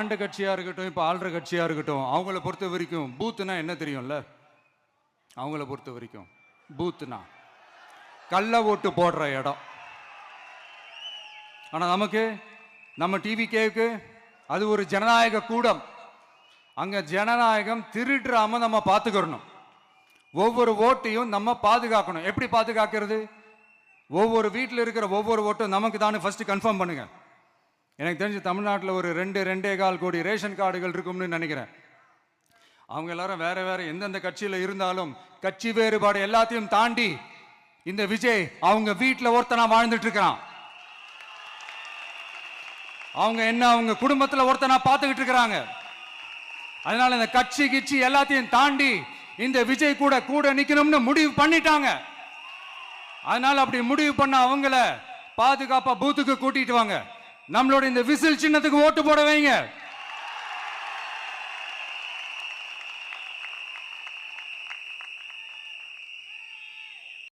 ஆண்ட கட்சியாக இருக்கட்டும், இப்போ ஆள்ற கட்சியாக இருக்கட்டும், அவங்கள பொறுத்த வரைக்கும் பூத்துனா என்ன தெரியும்ல? அவங்கள பொறுத்த வரைக்கும் பூத்துனா கள்ள ஓட்டு போடுற இடம். ஆனால் நமக்கு நம்ம டிவிகேவுக்கு அது ஒரு ஜனநாயக கூடம். அங்கே ஜனநாயகம் திருடுறாம நம்ம பார்த்துக்கிறணும். ஒவ்வொரு ஓட்டையும் நம்ம பாதுகாக்கணும். எப்படி பாதுகாக்கிறது? ஒவ்வொரு வீட்டில் இருக்கிற ஒவ்வொரு ஓட்டும் நமக்கு தானே ஃபர்ஸ்ட் கன்ஃபார்ம் பண்ணுங்க. எனக்கு தெரிஞ்சு தமிழ்நாட்டில் ஒரு 2-2.25 கோடி ரேஷன் கார்டுகள் இருக்கும்னு நினைக்கிறேன். அவங்க எல்லாரும் வேற வேற எந்தெந்த கட்சியில் இருந்தாலும் கட்சி வேறுபாடு எல்லாத்தையும் தாண்டி இந்த விஜய் அவங்க வீட்டில் ஒருத்தனா வாழ்ந்துட்டு இருக்கிறான். அவங்க குடும்பத்தில் ஒருத்தனா பார்த்துக்கிட்டு இருக்கிறாங்க. அதனால இந்த கட்சி கிச்சி எல்லாத்தையும் தாண்டி இந்த விஜய் கூட கூட நிக்கணும்னு முடிவு பண்ணிட்டாங்க. அதனால அப்படி முடிவு பண்ண அவங்கள பாதுகாப்பா பூத்துக்கு கூட்டிட்டு வாங்க. நம்மளோட இந்த விசில் சின்னத்துக்கு ஓட்டு போட வைங்க.